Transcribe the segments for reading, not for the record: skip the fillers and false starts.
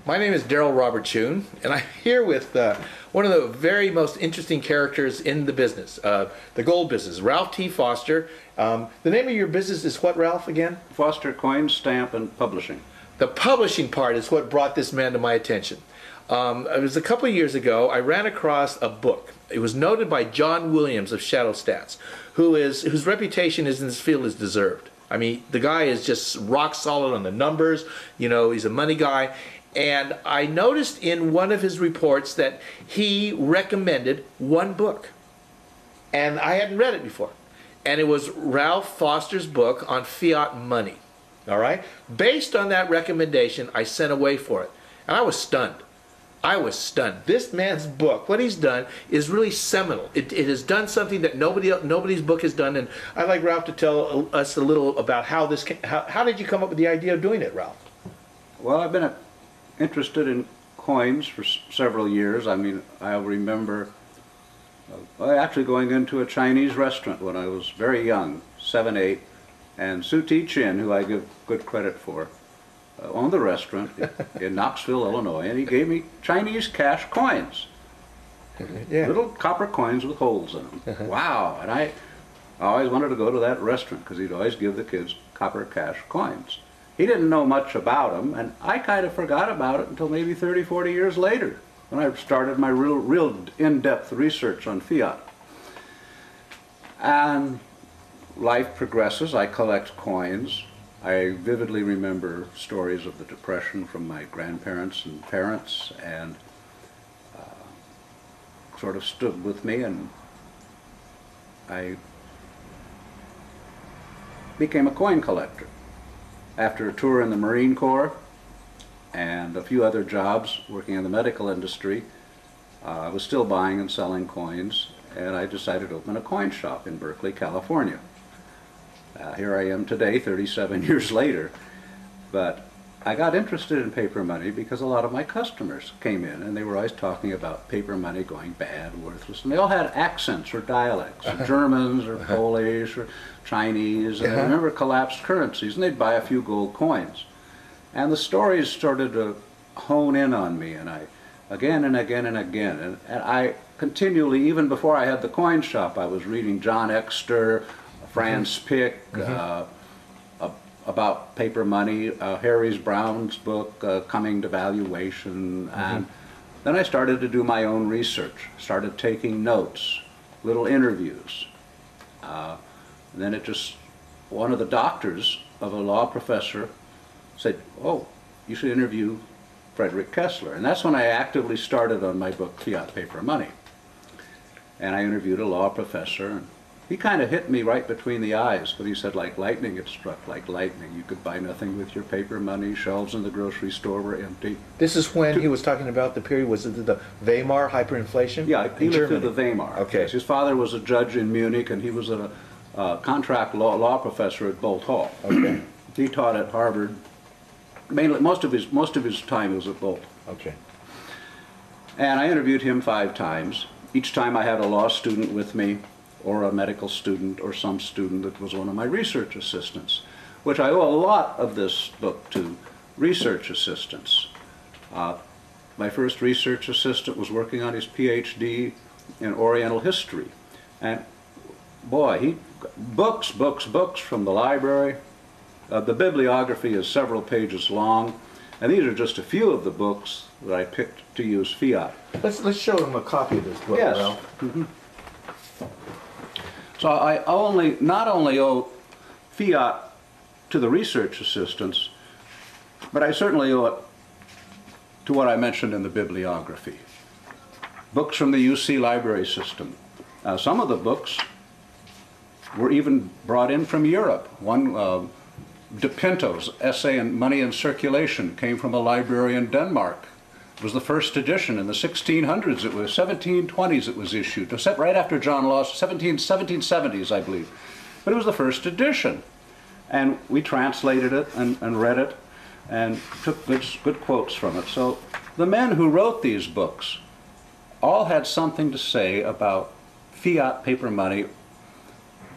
My name is Darryl Robert Schoon, and I'm here with one of the very most interesting characters in the business, the gold business, Ralph T. Foster. The name of your business is what, Ralph, again? Foster Coin, Stamp, and Publishing. The publishing part is what brought this man to my attention. It was a couple of years ago, I ran across a book. It was noted by John Williams of Shadow Stats, whose reputation in this field is deserved. I mean, the guy is just rock solid on the numbers. You know, he's a money guy. And I noticed in one of his reports that he recommended one book. And I hadn't read it before. And it was Ralph Foster's book on fiat money. All right? Based on that recommendation, I sent away for it. And I was stunned. I was stunned. This man's book, what he's done, is really seminal. It has done something that nobody's book has done. And I'd like Ralph to tell us a little about how this how did you come up with the idea of doing it, Ralph? Well, I've been interested in coins for several years. I mean, I remember actually going into a Chinese restaurant when I was very young, 7, 8, and Su Ti Chin, who I give good credit for, owned the restaurant in Knoxville, Illinois, and he gave me Chinese cash coins. Yeah. Little copper coins with holes in them. Wow! And I always wanted to go to that restaurant because he'd always give the kids copper cash coins. He didn't know much about them, and I kind of forgot about it until maybe 30, 40 years later, when I started my real in-depth research on fiat. And life progresses. I collect coins. I vividly remember stories of the Depression from my grandparents and parents, and sort of stood with me, and I became a coin collector. After a tour in the Marine Corps and a few other jobs working in the medical industry, I was still buying and selling coins, and I decided to open a coin shop in Berkeley, California. Here I am today, 37 years later, but I got interested in paper money because a lot of my customers came in and they were always talking about paper money going bad, worthless, and they all had accents or dialects, Germans or Polish or Chinese, and I remember collapsed currencies, and they'd buy a few gold coins. And the stories started to hone in on me, and I, again and again and again, and I continually, even before I had the coin shop, I was reading John Exter, Franz Pick, about paper money, Harry Brown's book, Coming to Valuation, and then I started to do my own research, started taking notes, little interviews. Then it just, one of the doctors of a law professor said, "Oh, you should interview Frederick Kessler." And that's when I actively started on my book, Fiat Paper Money. And I interviewed a law professor, and he kind of hit me right between the eyes, but he said, like lightning it struck, like lightning. You could buy nothing with your paper money. Shelves in the grocery store were empty. This is when he was talking about the period, was it the Weimar hyperinflation? Yeah, he lived through the Weimar. Okay. His father was a judge in Munich, and he was a contract law professor at Bolt Hall. Okay. He taught at Harvard. Mainly, most of his time was at Bolt. Okay. And I interviewed him 5 times. Each time I had a law student with me, or a medical student, or some student that was one of my research assistants, which I owe a lot of this book to research assistants. My first research assistant was working on his PhD in Oriental history, and boy, books from the library. The bibliography is several pages long, and these are just a few of the books that I picked to use fiat. Let's show them a copy of this book, yes. Ralph. So I not only owe fiat to the research assistants, but I certainly owe it to what I mentioned in the bibliography. Books from the UC library system. Some of the books were even brought in from Europe. One, De Pinto's essay on money in circulation, came from a library in Denmark. It was the first edition in the 1600s. It was 1720s it was issued, right after John Laws, 1770s, I believe. But it was the first edition. And we translated it and read it and took good quotes from it. So the men who wrote these books all had something to say about fiat paper money.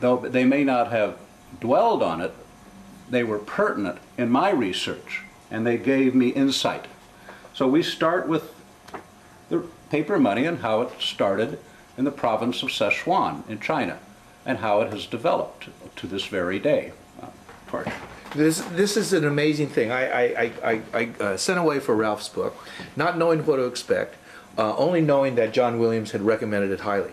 Though they may not have dwelled on it, they were pertinent in my research, and they gave me insight. So we start with the paper money and how it started in the province of Sichuan in China and how it has developed to this very day. This is an amazing thing. I sent away for Ralph's book, not knowing what to expect, only knowing that John Williams had recommended it highly.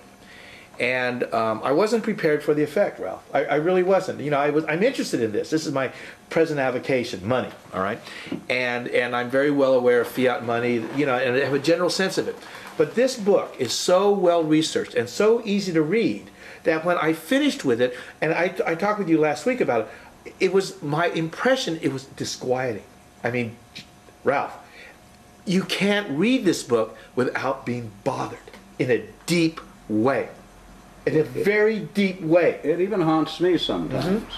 And I wasn't prepared for the effect, Ralph. I really wasn't. You know, I'm interested in this. This is my present avocation, money, all right? And I'm very well aware of fiat money, you know, and I have a general sense of it. But this book is so well researched and so easy to read that when I finished with it, and I talked with you last week about it, it was my impression, it was disquieting. I mean, Ralph, you can't read this book without being bothered in a deep way. In a very deep way. It even haunts me sometimes.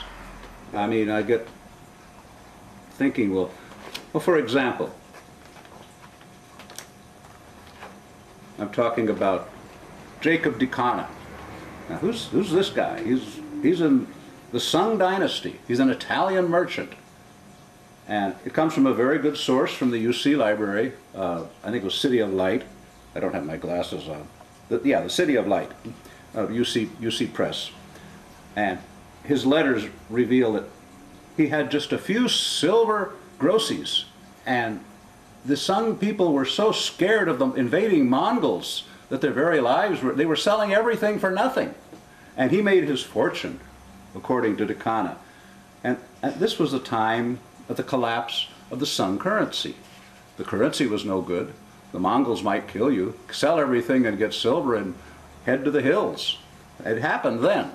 I mean, I get thinking, well, for example, I'm talking about Jacob de Cana. Now, who's this guy? He's in the Sung Dynasty. He's an Italian merchant. And it comes from a very good source from the UC library. I think it was City of Light. I don't have my glasses on. The City of Light. UC Press. And his letters reveal that he had just a few silver grossies, and the Sung people were so scared of the invading Mongols that their very lives they were selling everything for nothing. And he made his fortune, according to de Cana. And this was the time of the collapse of the Sung currency. The currency was no good. The Mongols might kill you, sell everything and get silver and head to the hills. It happened then.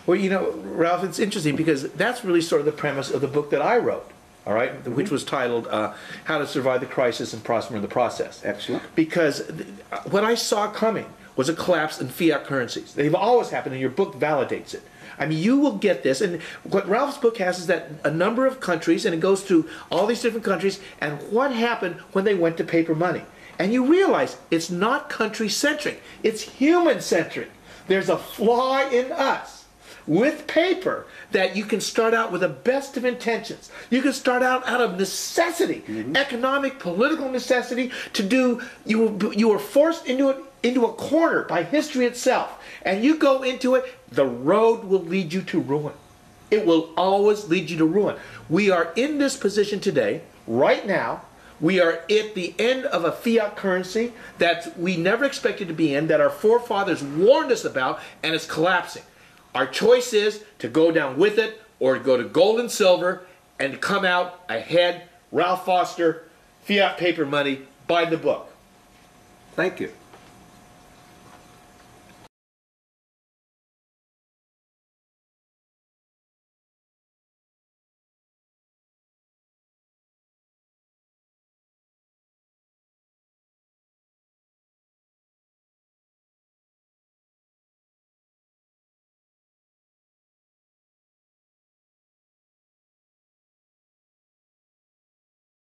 Well, you know, Ralph, it's interesting because that's really sort of the premise of the book that I wrote, all right, which was titled How to Survive the Crisis and Prosper in the Process. Excellent. Because what I saw coming was a collapse in fiat currencies. They've always happened, and your book validates it. I mean, you will get this, and what Ralph's book has is that a number of countries, and it goes through all these different countries, and what happened when they went to paper money. And you realize it's not country-centric, it's human-centric. There's a flaw in us with paper that you can start out with the best of intentions. You can start out of necessity, economic, political necessity to do, you were forced into a corner by history itself. And you go into it, the road will lead you to ruin. It will always lead you to ruin. We are in this position today, right now. We are at the end of a fiat currency that we never expected to be in, that our forefathers warned us about, and it's collapsing. Our choice is to go down with it or to go to gold and silver and come out ahead. Ralph Foster, Fiat Paper Money, buy the book. Thank you.